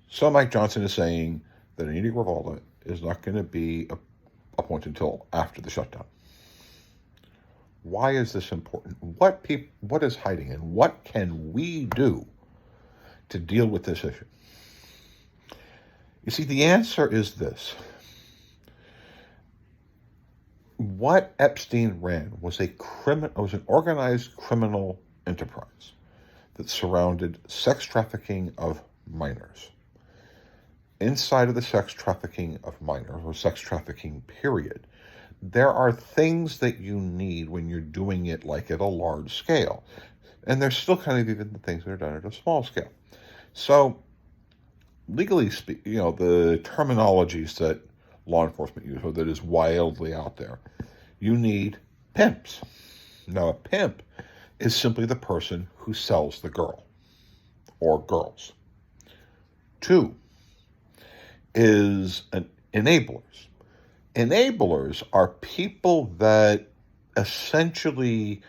So Mike Johnson is saying that Anita Gravala is not going to be appointed until after the shutdown. Why is this important? What is hiding, and what can we do to deal with this issue? You see, the answer is this. What Epstein ran was an organized criminal enterprise that surrounded sex trafficking of minors. Inside of the sex trafficking of minors, or sex trafficking period, there are things that you need when you're doing it like at a large scale. And there's still kind of even the things that are done at a small scale. So, legally speaking, the terminologies that law enforcement use, or that is wildly out there, you need pimps. Now, a pimp is simply the person who sells the girl or girls. 2 is enablers. Enablers are people that essentially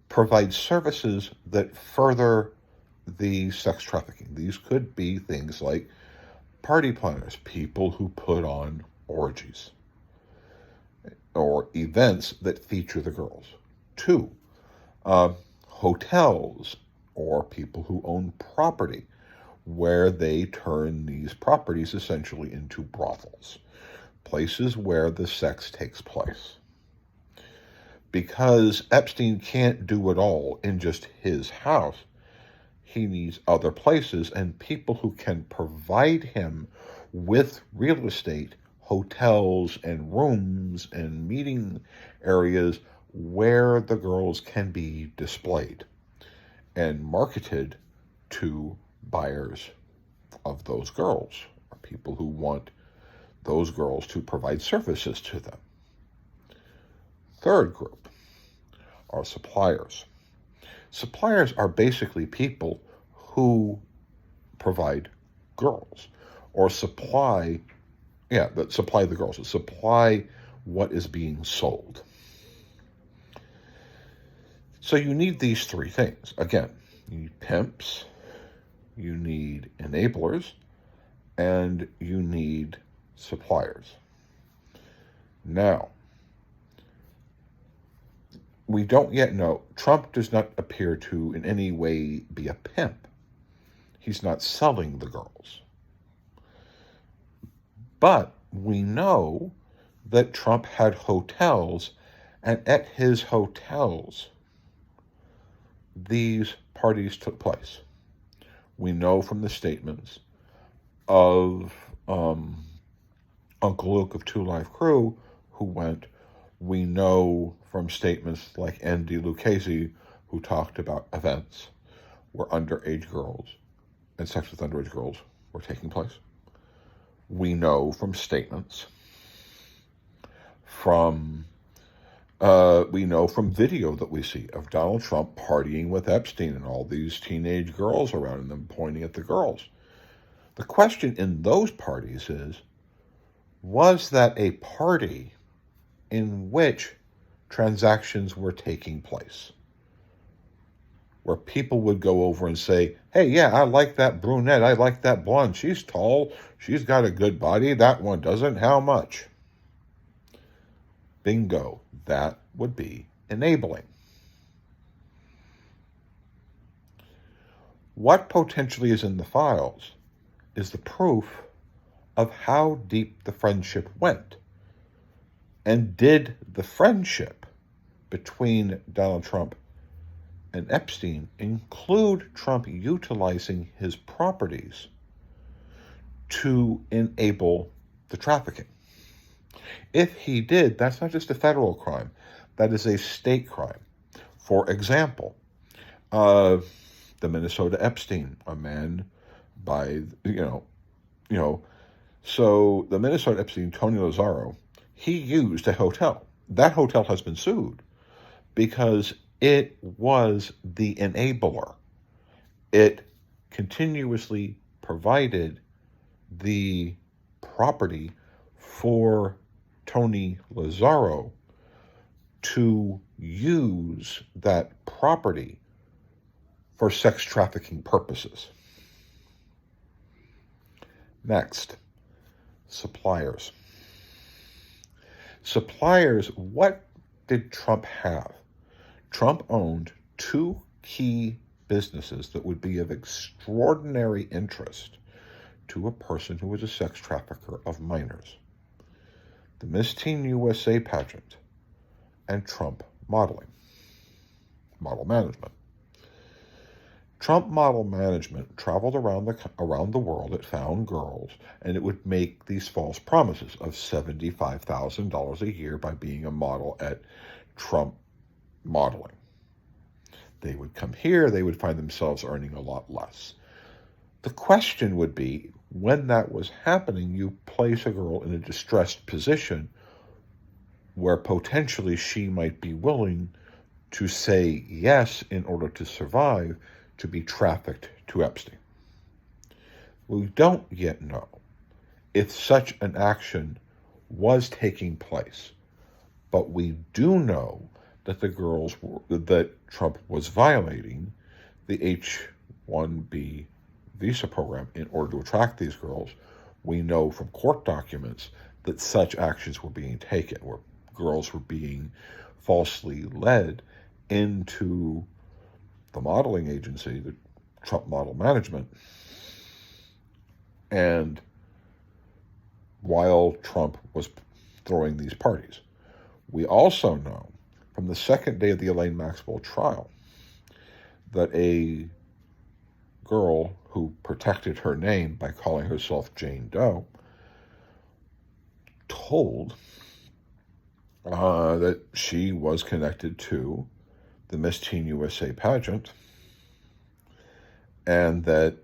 provide services that further the sex trafficking. These could be things like party planners, people who put on orgies, or events that feature the girls. 2, hotels, or people who own property, where they turn these properties essentially into brothels, places where the sex takes place. Because Epstein can't do it all in just his house, he needs other places and people who can provide him with real estate, hotels and rooms and meeting areas where the girls can be displayed and marketed to buyers of those girls, or people who want those girls to provide services to them. 3rd group are suppliers. Suppliers are basically people who provide girls, or supply the girls, supply what is being sold. So you need these 3 things. Again, you need pimps, you need enablers, and you need suppliers. Now, we don't yet know. Trump does not appear to in any way be a pimp. He's not selling the girls. But we know that Trump had hotels, and at his hotels, these parties took place. We know from the statements of Uncle Luke of Two Live Crew, who went. We know from statements like Andy Lucchese, who talked about events where underage girls and sex with underage girls were taking place. We know from statements we know from video that we see of Donald Trump partying with Epstein and all these teenage girls around and them pointing at the girls. The question in those parties is, was that a party in which transactions were taking place? Where people would go over and say, hey, yeah, I like that brunette, I like that blonde, she's tall, she's got a good body, that one doesn't, how much? Bingo, that would be enabling. What potentially is in the files is the proof of how deep the friendship went. And did the friendship between Donald Trump and Epstein include Trump utilizing his properties to enable the trafficking? If he did, that's not just a federal crime, that is a state crime. For example, the Minnesota Epstein, a man by, so the Minnesota Epstein, Tony Lazzaro, he used a hotel. That hotel has been sued because it was the enabler. It continuously provided the property for Tony Lazzaro to use that property for sex trafficking purposes. Next, suppliers. Suppliers, what did Trump have? Trump owned two key businesses that would be of extraordinary interest to a person who was a sex trafficker of minors: the Miss Teen USA pageant and Trump model management. Trump model management traveled around the world. It found girls, and it would make these false promises of $75,000 a year by being a model at Trump modeling. They would come here, they would find themselves earning a lot less. The question would be, when that was happening, you place a girl in a distressed position where potentially she might be willing to say yes in order to survive, to be trafficked to Epstein. We don't yet know if such an action was taking place, but we do know that that Trump was violating the H-1B visa program in order to attract these girls. We know from court documents that such actions were being taken, where girls were being falsely led into the modeling agency, the Trump Model Management, and while Trump was throwing these parties. We also know from the second day of the Elaine Maxwell trial that a girl who protected her name by calling herself Jane Doe told that she was connected to the Miss Teen USA pageant, and that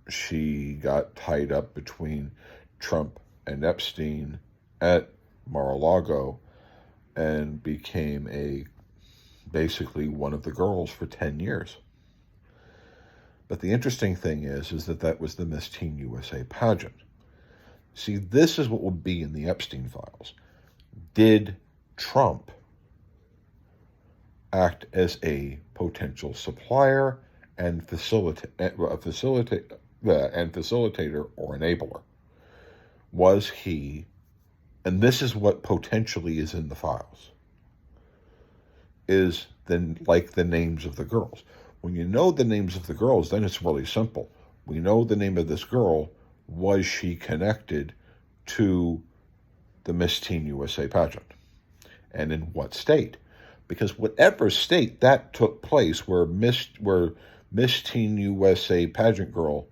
she got tied up between Trump and Epstein at Mar-a-Lago and became basically one of the girls for 10 years. But the interesting thing is that was the Miss Teen USA pageant. See, this is what will be in the Epstein files. Did Trump act as a potential supplier and facilitator or enabler? Was he, and this is what potentially is in the files, is then like the names of the girls. When you know the names of the girls, then it's really simple. We know the name of this girl. Was she connected to the Miss Teen USA pageant? And in what state? Because whatever state that took place, where Miss Teen USA pageant girl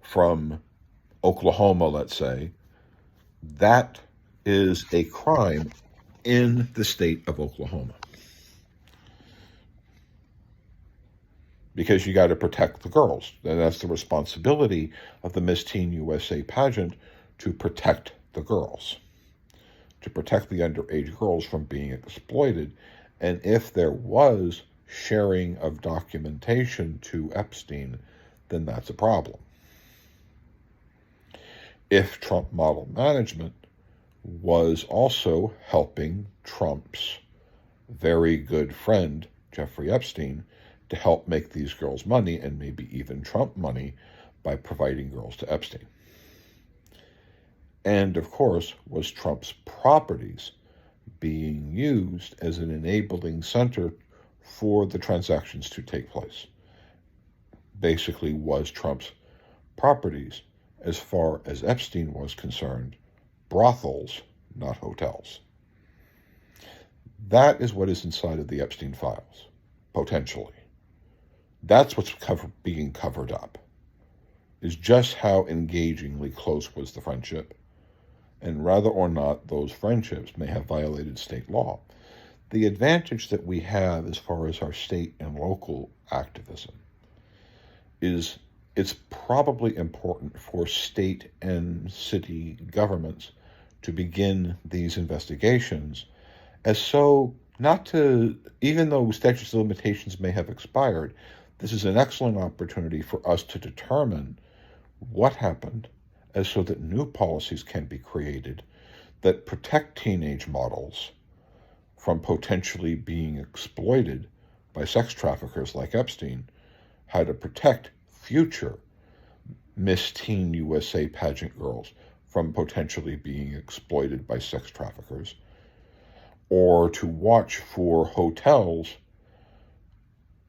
from Oklahoma, let's say, that is a crime in the state of Oklahoma. Because you got to protect the girls. And that's the responsibility of the Miss Teen USA pageant, to protect the girls, to protect the underage girls from being exploited. And if there was sharing of documentation to Epstein, then that's a problem. If Trump Model Management was also helping Trump's very good friend, Jeffrey Epstein, to help make these girls money, and maybe even Trump money, by providing girls to Epstein. And of course, was Trump's properties being used as an enabling center for the transactions to take place? Basically, was Trump's properties, as far as Epstein was concerned, brothels, not hotels? That is what is inside of the Epstein files, potentially. That's what's being covered up, is just how engagingly close was the friendship, and whether or not those friendships may have violated state law. The advantage that we have as far as our state and local activism is it's probably important for state and city governments to begin these investigations, as so not to, even though statutes of limitations may have expired, this is an excellent opportunity for us to determine what happened, as so that new policies can be created that protect teenage models from potentially being exploited by sex traffickers like Epstein, how to protect future Miss Teen USA pageant girls from potentially being exploited by sex traffickers, or to watch for hotels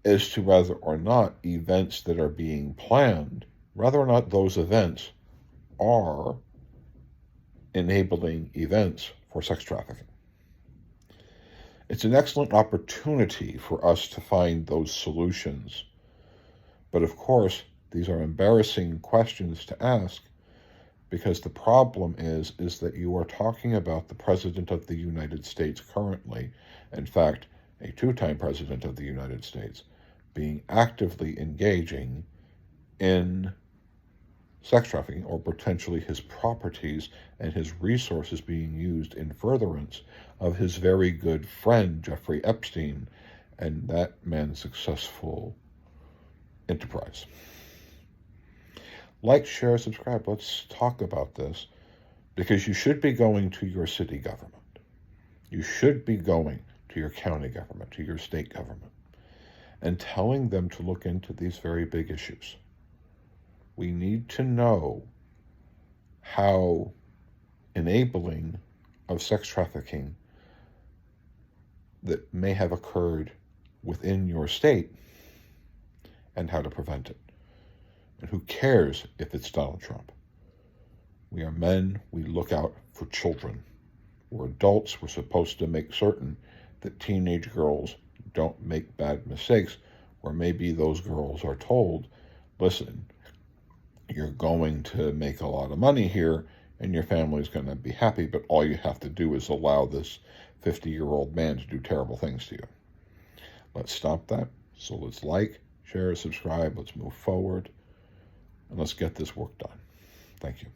as to whether or not events that are being planned, whether or not those events are enabling events for sex trafficking. It's an excellent opportunity for us to find those solutions. But of course, these are embarrassing questions to ask, because the problem is that you are talking about the President of the United States currently, in fact, a two-time President of the United States, being actively engaging in sex trafficking, or potentially his properties and his resources being used in furtherance of his very good friend, Jeffrey Epstein, and that man's successful enterprise. Like, share, subscribe. Let's talk about this, because you should be going to your city government. You should be going to your county government, to your state government, and telling them to look into these very big issues. We need to know how enabling of sex trafficking that may have occurred within your state and how to prevent it. And who cares if it's Donald Trump? We are men, we look out for children. We're adults, we're supposed to make certain that teenage girls don't make bad mistakes, or maybe those girls are told, listen, you're going to make a lot of money here and your family's going to be happy, but all you have to do is allow this 50-year-old man to do terrible things to you. Let's stop that. So let's like, share, subscribe, let's move forward, and let's get this work done. Thank you.